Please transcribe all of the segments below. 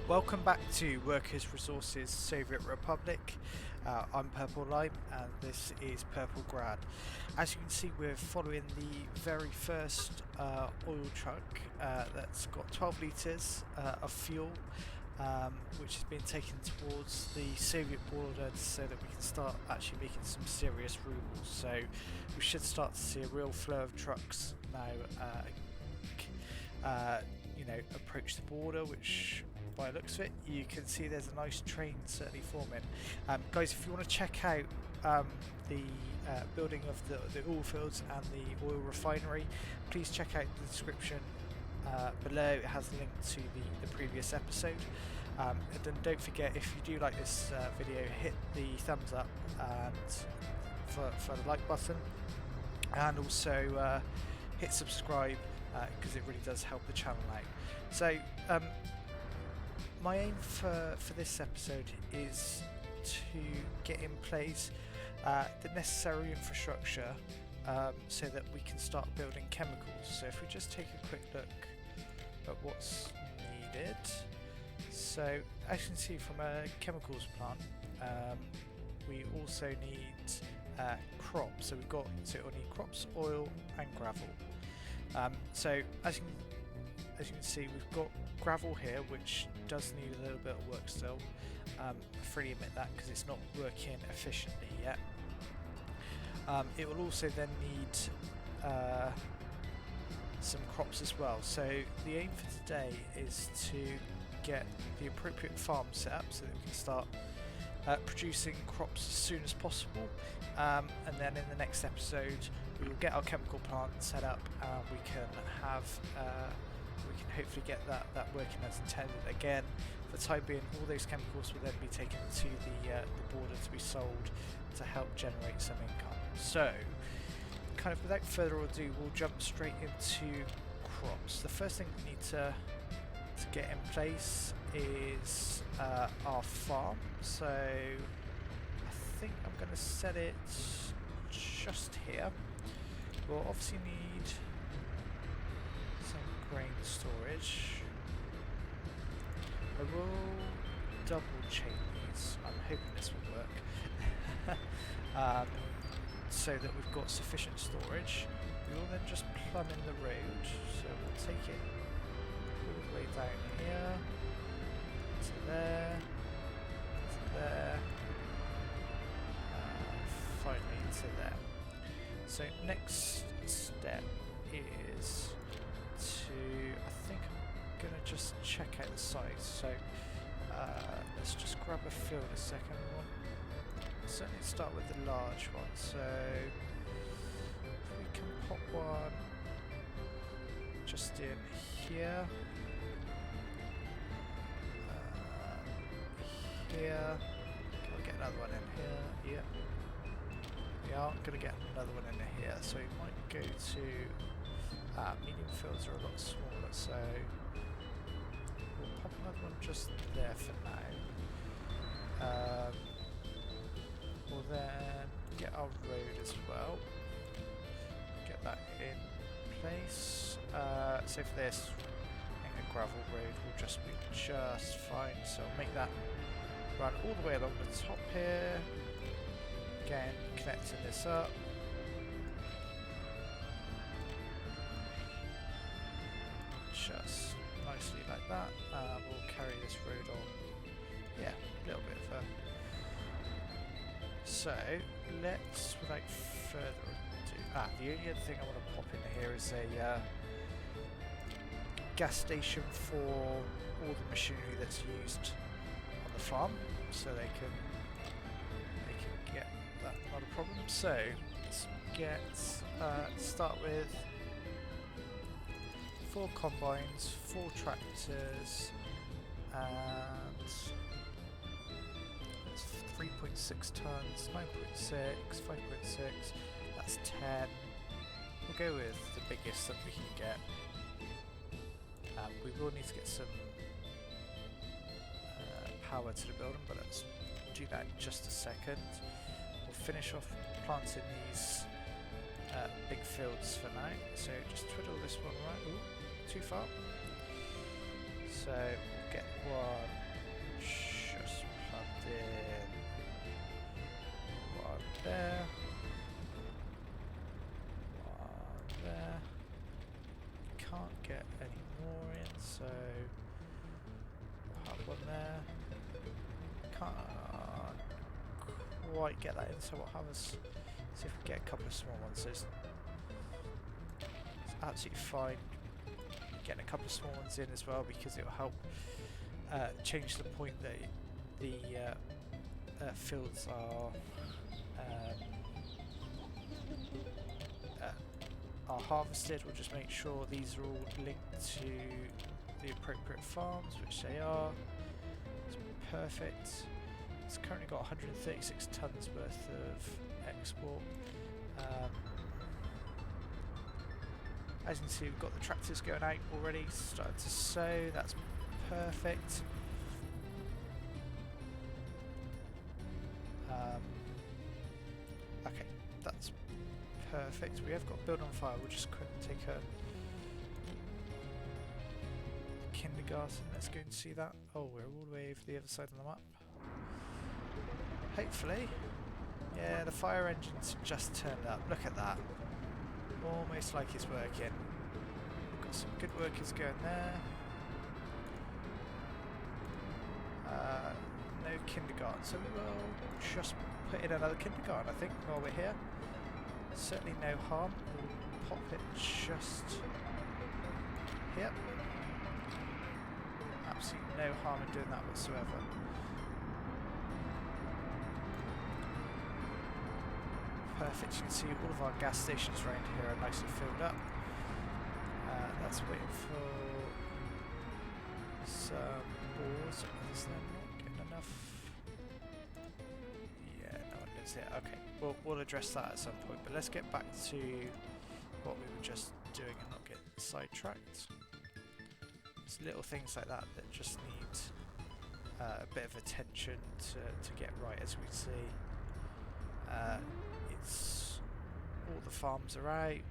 Welcome back to Workers' Resources Soviet Republic. I'm Purple Lime and this is Purplegrad. As you can see, we're following the very first oil truck that's got 12 litres of fuel, which has been taken towards the Soviet border so that we can start actually making some serious rubles. So we should start to see a real flow of trucks now approach the border, which by the looks of it you can see there's a nice train certainly forming. Guys, if you want to check out the building of the oil fields and the oil refinery, please check out the description below. It has a link to the previous episode. And then don't forget, if you do like this video, hit the thumbs up and for the like button, and also hit subscribe because it really does help the channel out. So my aim for this episode is to get in place the necessary infrastructure so that we can start building chemicals. So if we just take a quick look at what's needed. So as you can see, from a chemicals plant, we also need crops. So we'll need crops, oil and gravel. So as you can see, we've got gravel here, which does need a little bit of work still. I freely admit that because it's not working efficiently yet. It will also then need some crops as well. So the aim for today is to get the appropriate farm set up so that we can start producing crops as soon as possible, and then in the next episode we will get our chemical plant set up and we can hopefully get that working as intended. Again, for the time being, all those chemicals will then be taken to the border to be sold to help generate some income. So kind of without further ado, we'll jump straight into crops. The first thing we need to get in place is our farm. So I think I'm going to set it just here. We'll obviously need some grain storage. I will double chain these. I'm hoping this will work. So that we've got sufficient storage. We will then just plumb in the road. So we'll take it all the way down here to there, to there, finally to there. So next step is I think I'm going to just check out the size. So let's just grab a field a second. We'll certainly start with the large one. So if we can pop one just in here, here. Can we get another one in here? Yeah. We aren't going to get another one in here, so we might go to medium fields are a lot smaller, so we'll pop another one just there for now. We'll then get our road as well, get that in place. So for this, I think a gravel road will just be just fine, so I'll make that run all the way along the top here. Again, connecting this up. Just nicely like that. We'll carry this road on. Yeah, a little bit of a... So, let's, without further ado... the only other thing I want to pop in here is a gas station for all the machinery that's used on the farm, so they can get that, not a problem. So let's start with 4 combines, 4 tractors, and that's 3.6 tons, 9.6, 5.6, that's 10. We'll go with the biggest that we can get. We will need to get some power to the building, but let's do that in just a second. We'll finish off planting these big fields for now. So just twiddle this one right. Ooh, too far. So we'll get one quite get that in, so we'll have us see if we get a couple of small ones. So it's absolutely fine getting a couple of small ones in as well, because it will help change the point that the fields are harvested. We'll just make sure these are all linked to the appropriate farms, which they are. It's perfect. It's currently got 136 tons worth of export. As you can see, we've got the tractors going out already, starting to sow. That's perfect. Okay, that's perfect. We have got build on fire. We'll just quickly take a kindergarten. Let's go and see that. Oh, we're all the way over the other side of the map. Hopefully. Yeah, the fire engine's just turned up. Look at that. Almost like it's working. We've got some good workers going there. No kindergarten, so we will just put in another kindergarten, I think, while we're here. Certainly no harm. We'll pop it just here. Absolutely no harm in doing that whatsoever. Perfect, you can see all of our gas stations around here are nicely filled up. That's waiting for some boards. Is there not getting enough? Yeah, no one lives here. Okay, we'll address that at some point, but let's get back to what we were just doing and not get sidetracked. It's little things like that that just need a bit of attention to get right, as we see. It's all the farms are out,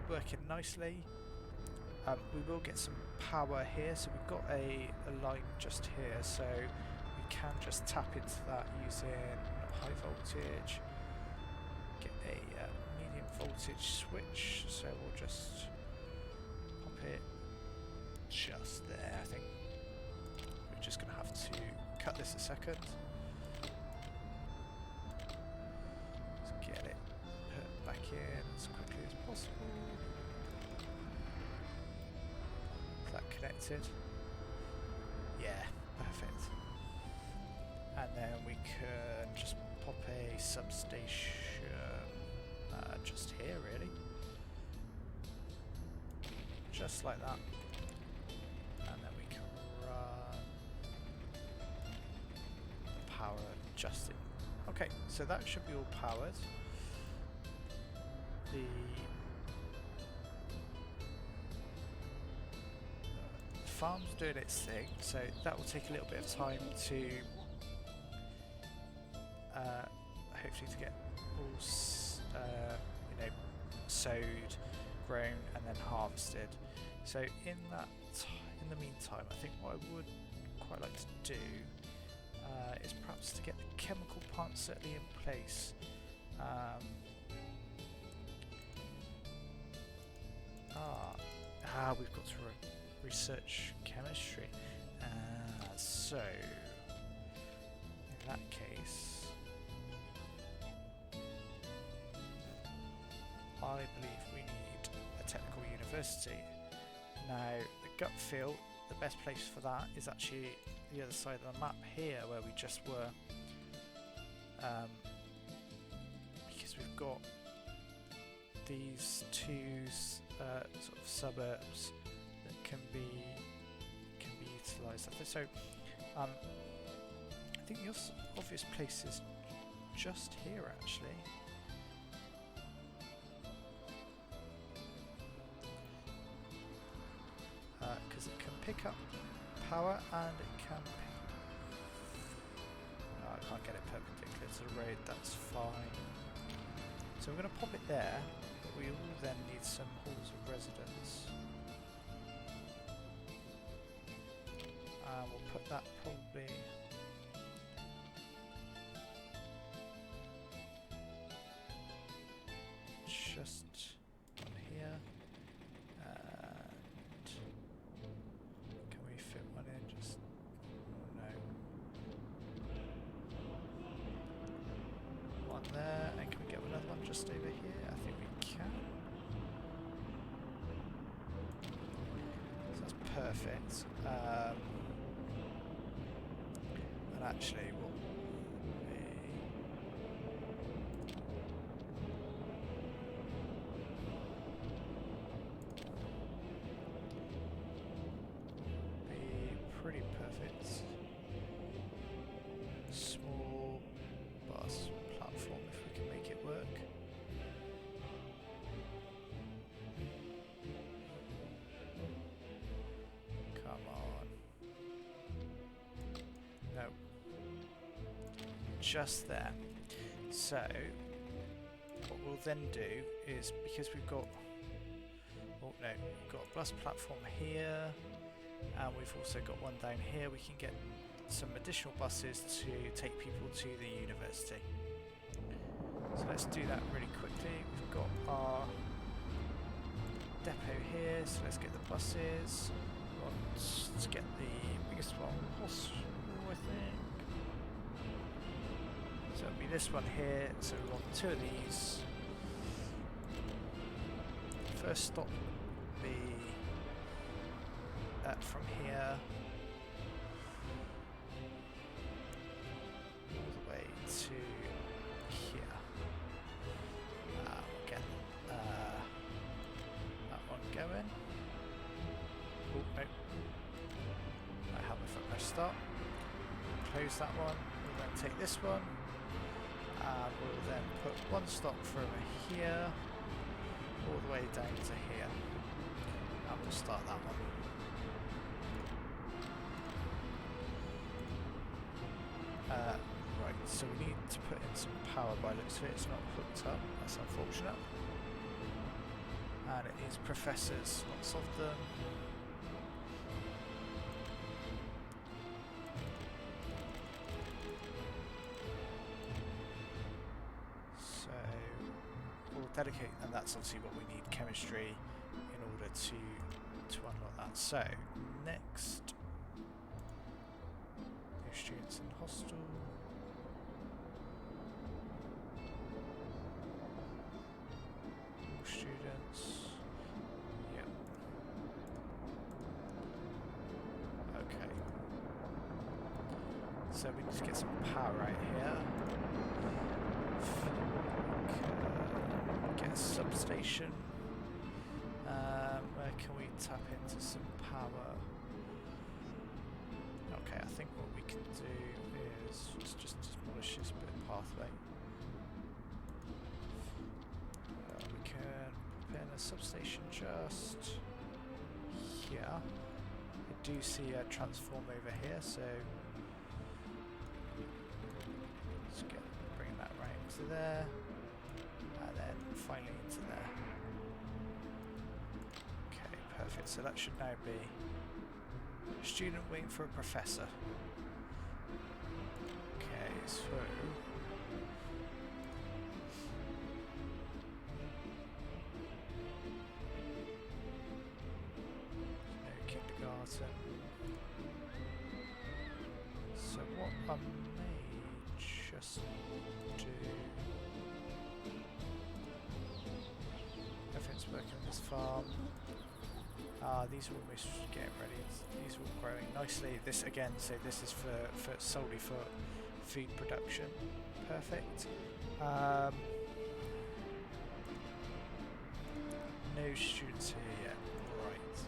working nicely. We will get some power here, so we've got a line just here, so we can just tap into that using high voltage, get a medium voltage switch, so we'll just pop it just there. I think we're just going to have to cut this a second. Get it put back in as quickly as possible. Is that connected? Yeah, perfect. And then we can just pop a substation just here, really. Just like that. And then we can run the power just in. Okay, so that should be all powered. The farm's doing its thing, so that will take a little bit of time to hopefully to get all sowed, grown, and then harvested. So in the meantime, I think what I would quite like to do is perhaps to get the chemical plant certainly in place. We've got to research chemistry. So, in that case, I believe we need a technical university. Now, the gut feel, the best place for that is actually the other side of the map here, where we just were, because we've got these two sort of suburbs that can be utilised. So, I think the obvious place is just here, actually. Because it can pick up power and it can I can't get it perpendicular to the road, that's fine. So we're going to pop it there, but we will then need some halls of residence. We'll put that probably just on here. And can we fit one in? Just no. Perfect. And actually, what be pretty perfect. Small bus platform, if we can make it work. Come on. No. Just there. So, what we'll then do is, because we've got, oh no, we've got a bus platform here, and we've also got one down here, we can get some additional buses to take people to the university. So let's do that really quickly. We've got our depot here, so let's get the buses. Let's get the biggest one, hospital, I think. So it'll be this one here, so we want two of these. First stop will be from here all the way to here. We'll get that one going. Oh, no. I have my foot press start. Close that one. We'll then take this one. And we'll then put one stop from here all the way down to here. And we'll start that one. Right, so we need to put in some power by looks of it. It's not hooked up. That's unfortunate. And it needs professors, lots of them. So we'll dedicate, and that's obviously what we need, chemistry, in order to unlock that. So next, new students in hostel. Students. Yep. Okay. So we need to get some power out here. Get a substation. Where can we tap into some power? Okay, I think what we can do is just demolish this bit of pathway. We can put in a substation just here. I do see a transform over here, so let's bring that right into there, and then finally into there. Okay, perfect. So that should now be a student waiting for a professor. Okay, so so what I may just do, everything's working on this farm. These are almost getting ready. These are all growing nicely. This again, so this is for solely for food production. Perfect. No students here yet. Right.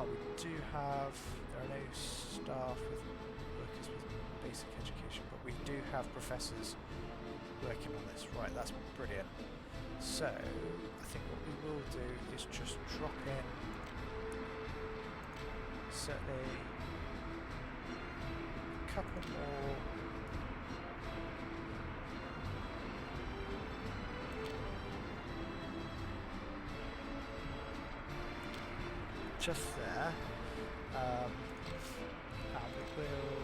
We do have, there are no staff with workers with basic education, but we do have professors working on this. Right, that's brilliant. So, I think what we will do is just drop in, certainly, a couple more just there, and we will,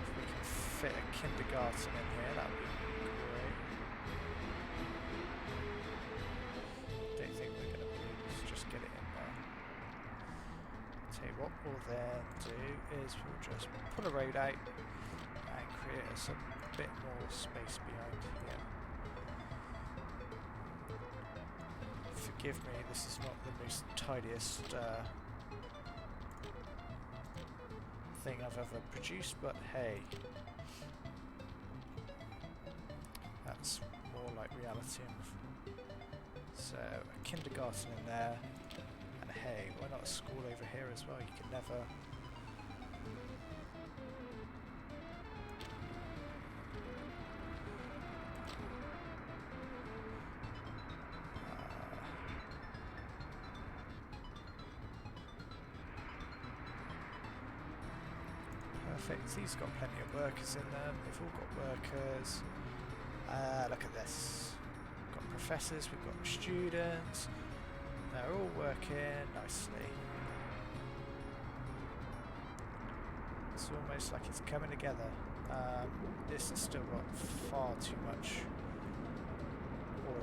if we can fit a kindergarten in here, that would be great. Don't think we're going to be able to just get it in there. Tell you what we'll then do is we'll just pull a road out and create us a bit more space behind here. forgive me, this is not the most tidiest thing I've ever produced, but hey, that's more like reality. So a kindergarten in there, and hey, why not a school over here as well? You can never... Perfect, he's got plenty of workers in there, they've all got workers. Look at this, we've got professors, we've got students, they're all working nicely. It's almost like it's coming together. This has still got far too much oil.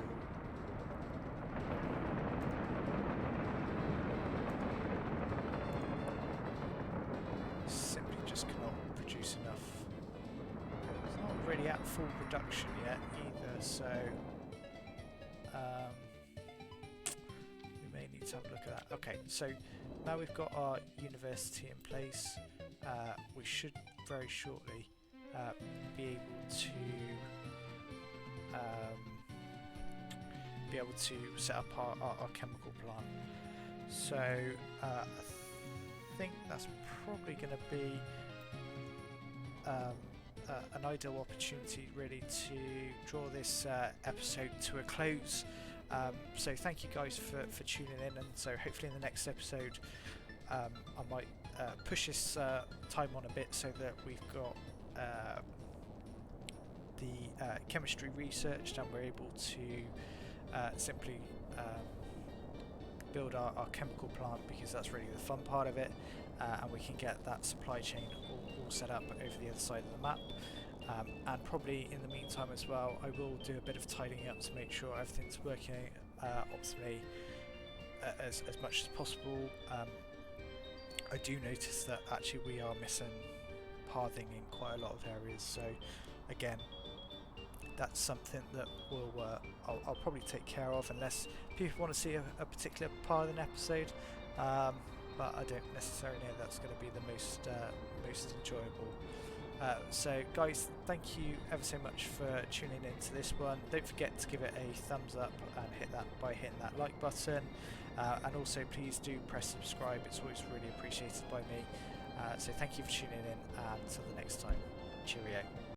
Simply just cannot produce enough. It's not really at full production yet either, so we may need to have a look at that. Okay, so now we've got our university in place, we should very shortly be able to set up our chemical plant. So I think that's probably going to be an ideal opportunity really to draw this episode to a close. So thank you guys for tuning in, and so hopefully in the next episode I might push this time on a bit so that we've got the chemistry researched and we're able to simply build our chemical plant, because that's really the fun part of it, and we can get that supply chain all set up over the other side of the map. And probably in the meantime as well, I will do a bit of tidying up to make sure everything's working optimally as much as possible. I do notice that actually we are missing pathing in quite a lot of areas, so again, that's something that I'll probably take care of, unless people want to see a particular pathing episode, but I don't necessarily know that's going to be the most enjoyable. So guys, thank you ever so much for tuning into this one. Don't forget to give it a thumbs up and hit that by hitting that like button, and also please do press subscribe, it's always really appreciated by me. So thank you for tuning in, and until the next time, cheerio.